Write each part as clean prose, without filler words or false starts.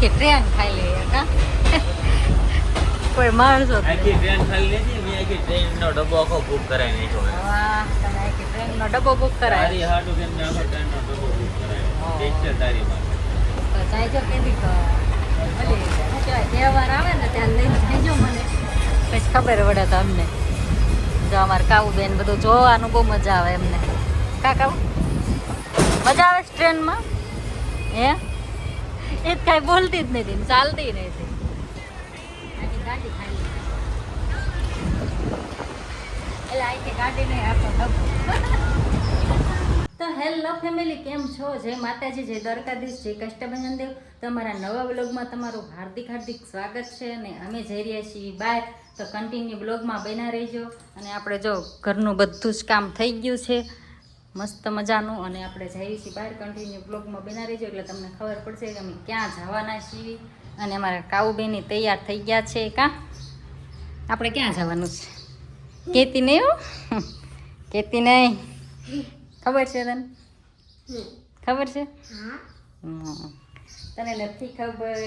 આખી ટ્રેન ખાઈ લઈએ કા કોઈ માણસો આખી ટ્રેન ખાલી લેતી મેં આખી ટ્રેનનો ડબ્બો આખો બુક કરાવી નાખ્યો વાહ તમે આખી ટ્રેનનો ડબ્બો બુક કરાય તારી હાટુ કે મેં આખો ટ્રેનનો ડબ્બો બુક કરાવ્યો ટેક્સર તારી માં તો જાયજો કેદી ભલે શું કહેવાય તહેવાર આવે ને ત્યાં લઈને જાયજો મને પછી ખબર પડે તો અમને જો અમારે કાઉબેન બધું જોવાનું બહુ મજા આવે એમને કા કાઉ મજા આવે ટ્રેનમાં હે એ જ કાંઈ બોલતી જ નથી ને ચાલતી નથી આખી ગાડી ખાલી એટલે આખી ગાડી નહીં આખો ડબ્બો તો હેલો ફેમિલી કેમ છો જય માતાજી જય દ્વારકાધીશ જય કષ્ટભંજન દેવ તમારા નવા બ્લોગમાં તમારું હાર્દિક હાર્દિક સ્વાગત છે અને અમે જઈ રહ્યા છીએ બહાર તો કન્ટિન્યુ બ્લોગમાં બન્યા રહેજો અને આપણે જો ઘરનું બધું જ કામ થઈ ગયું છે મસ્ત મજાનું અને આપણે જઈએ છીએ બહાર કન્ટિન્યુ બ્લોગમાં બન્યા રહેજો એટલે તમને ખબર પડશે કે અમે ક્યાં જવાના છીએ અને અમારા કાઉબેની તૈયાર થઈ ગયા છે કાં આપણે ક્યાં જવાનું છે કહેતી નહીં હો કહેતી નહીં ખબર છે તને ખબર છે તને નથી ખબર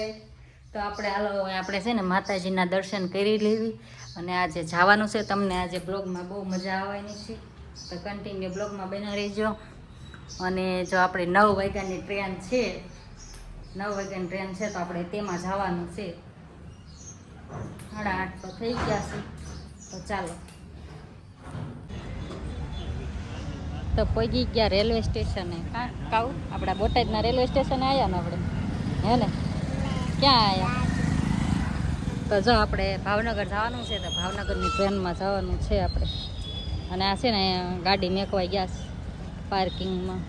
તો આપણે હાલો આપણે છે ને માતાજીના દર્શન કરી લેવી અને આજે જવાનું છે તમને આજે બ્લોગમાં બહુ મજા આવવાની છે તો કન્ટિન્યુ બ્લોગમાં બના રહેજો અને જો આપણે 9 વાગ્યાની ટ્રેન છે 9 વાગ્યાની ટ્રેન છે તો આપણે તેમાં જવાનું છે 8:30 તો થઈ ગયા છે તો ચાલો તો પહોંચી ગયા રેલવે સ્ટેશને હા કાઉ આપણા બોટાદના રેલવે સ્ટેશને આવ્યા ને આપણે હે ને ક્યાં આવ્યા તો જો આપણે ભાવનગર જવાનું છે તો ભાવનગરની ટ્રેનમાં જવાનું છે આપણે અને આ છે ને ગાડી મેકવાઈ ગયા છે પાર્કિંગમાં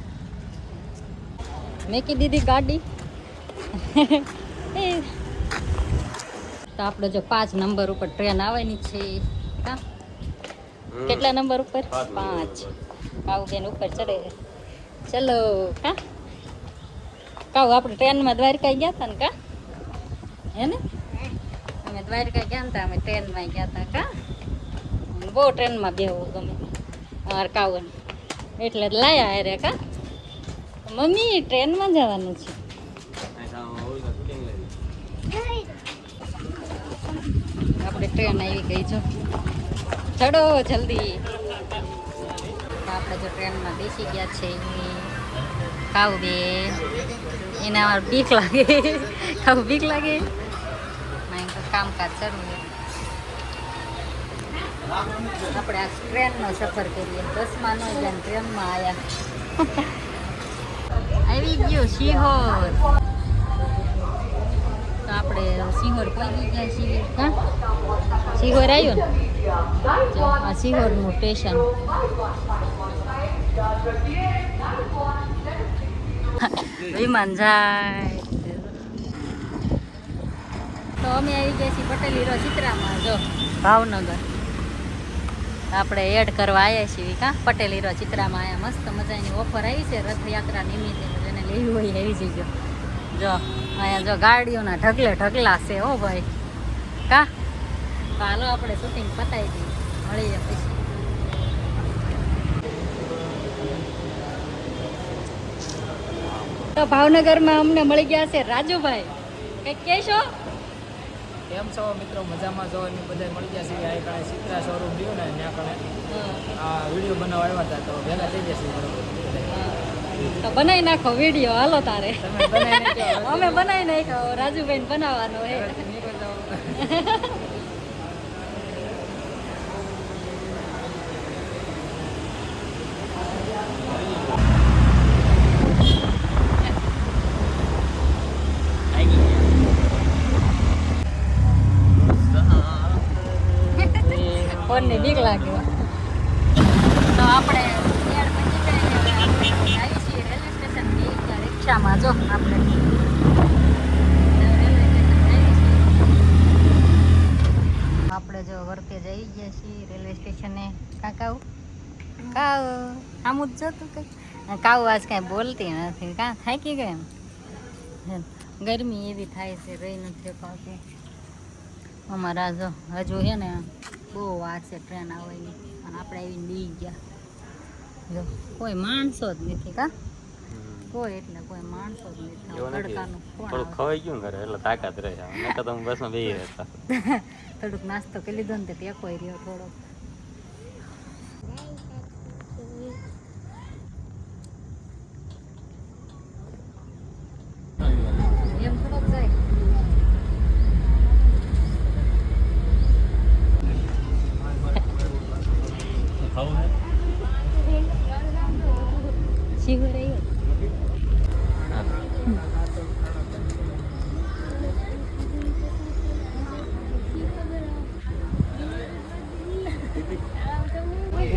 મેકી દીધી ગાડી તો આપણે જો 5 નંબર ઉપર ટ્રેન આવવાની છે હા કેટલા નંબર ઉપર 5 કાઉબેન ઉપર ચડે ચલો કા કાઉ આપણે ટ્રેનમાં દ્વારકા ગયા હતા ને કા હે ને અમે દ્વારકા ગયા હતા અમે ટ્રેનમાં ગયા હતા કા બહુ ટ્રેનમાં બેહવું ગમે અમારે કાઉન એટલે લાયા અરે કા મમ્મી ટ્રેનમાં જવાનું છે આપણે ટ્રેન આવી ગઈ છો ચડો જલ્દી આપણે જો ટ્રેનમાં બેસી ગયા છે કાઉબેન એને અમારે બીક લાગે કાઉ બીક લાગે કામકાજ શરૂ આપણે આ ટ્રેનનો સફર કરીએ બસમાં ન જાય ટ્રેનમાં આવ્યા આવી ગયો સિહોર તો આપણે સિહોર પહોંચી ગયા છીએ હા સિહોર આવ્યો ને આ સિહોરનું સ્ટેશન વિમાન જાય તો અમે આવી ગયા છીએ પટેલ હીરો ચિત્રામાં જો ભાવનગર આપણે એડ કરવા આવ્યા છીએ કાં પટેલ હીરો ચિત્રામાં આવ્યા મસ્ત મજાની ઓફર આવી છે રથયાત્રા નિમિત્તે જેને લેવી હોય આવી જજો જો અહીંયા જો ગાડીઓના ઢગલા છે હો ભાઈ કા હાલો આપણે શૂટિંગ પતાવી દઈએ મળીએ પછી તો ભાવનગરમાં અમને મળી ગયા છે રાજુભાઈ કંઈક કહેશો કેમ છો મિત્રો મજામાં છો એની બધા મળી ગયા છે આ કાંઈ ચિત્રા શોરૂમ રહ્યું ને ત્યાં કાંઈ આ વિડીયો બનાવવા આવ્યા હતા તો ભેગા થઈ જશે તો બનાવી નાખો વિડીયો હાલો તારે તમે બનાવી નાખ્યો અમે બનાવી નાખ્યો રાજુભાઈ બનાવવાનો હે ફોનને બીક લાગે તો આપણે આવી છીએ રેલવે સ્ટેશન રિક્ષામાં જો આપણે આપણે જો વર્તે જઈ ગયા છીએ રેલવે સ્ટેશને કાકાઉ કાઉ આમ જ જતું કંઈ કાઉ આજ કાંઈ બોલતી નથી કાં થાકી ગયા એમ ગરમી એવી થાય છે રહી નથી પાછું અમારા જો હજુ છે ને બહુ વાર છે ટ્રેન આવવાની અને આપણે આવીને બી ગયા જો કોઈ માણસો જ નથી કા કોઈ એટલે કોઈ માણસો જ નથી એવું નથી તડકાનું કોણ થોડું આવે? ખવાઈ ગયું ને ઘરે એટલે તાકાત રહે નકર તો હું બસમાં બેસી રહેતા થોડુંક નાસ્તો કરી લીધો ને તે ટેકોય રહ્યો થોડો. એમ થોડોક જાય. ખાવું શિવર આવ્યો.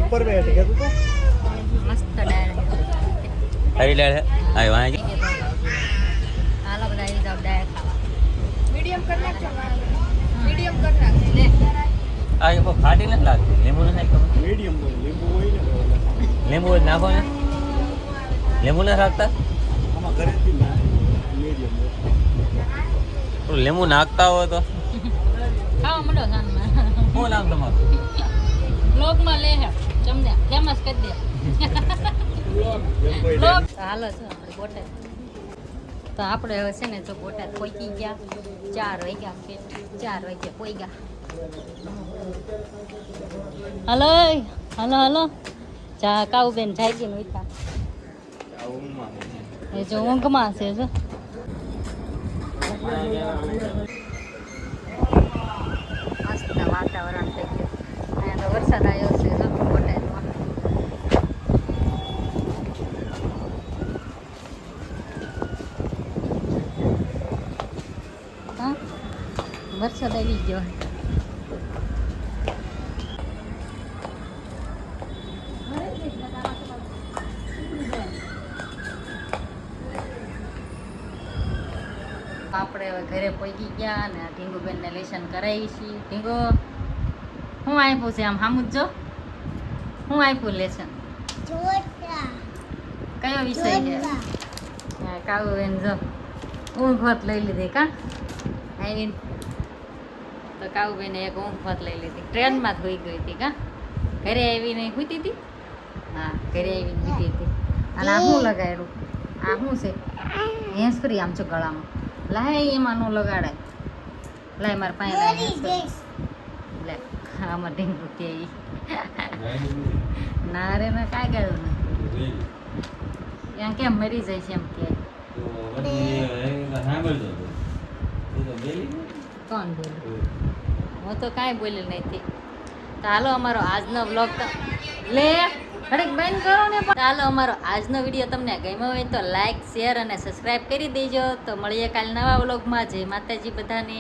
ઉપર બેઠ ગયા તું તો મસ્ત ડાળ છે. ખાઈ લે આ વાંચી હાલો બધા આવી જાવ ડાળ ખાવા. મીડિયમ કરી નાખજો મીડિયમ કરી નાખજો લે આ એ ખાટી નથી લાગતી લીંબુ નથી નાખતું મીડિયમ લીંબુ હોય ને લીંબુ જ નાખો ને લીંબુ નથી રાખતા આમાં ઘરેથી મીડિયમ થોડું લીંબુ નાખતા હોય તો ખાવા મળો સાંજમાં. શું નામ તમારું બ્લોગમાં લે હે સમજ્યા ફેમસ કરી દે. બ્લોગ હાલો છો આપણે બોટાદ. તો આપણે હવે છે ને જો બોટાદ પહોંચી ગયા 4 વાગ્યા કે 4 વાગ્યા પહોંચ્યા. હલો હલો હલો જા કાઉબેન જાગી ને ઉઠા એ જો ઊંઘમાં છે જો. મસ્ત વાતાવરણ થઈ ગયું. અહીંયા તો વરસાદ આવ્યો છે જો બોટાદમાં. હા વરસાદ આવી ગયો. આપણે હવે ઘરે પહોંચી ગયા ને ઢીંગુબેનને લેસન કરાવી છીએ. ઢીંગો શું આપ્યું છે આમ સામું જ જો શું આપ્યું લેસન કયો વિષય છે? હા કાવુબેન જો ઊંઘ હોત લઈ લીધી કા આવીને. તો કાવુબેને એક ઊંઘ હોત લઈ લીધી ટ્રેનમાં જ હોઈ ગઈ હતી કા. ઘરે આવીને સૂતી હતી. હા ઘરે આવીને સૂતી હતી. અને આ શું લગાડ્યું? આ શું છે? હેન્સફ્રી આમ છો ગળામાં. લાય એમાં નો લગાડાય. લાય મારા પાસે લાય લે આમાં ઢીંગું કે ના રે ના કાંઈ ગયું ને ત્યાં કેમ મરી જાય છે એમ કે કોણ બોલ્યું? હું તો કાંઈ બોલી નથી. તો હાલો અમારો આજનો વ્લોગ તો લે ઘડીક બંધ કરો ને. પણ હાલો અમારો આજનો વિડીયો તમને ગમ્યો હોય તો લાઈક શેર અને સબસ્ક્રાઈબ કરી દેજો. તો મળીએ કાલે નવા વ્લોગમાં. જય માતાજી બધાને.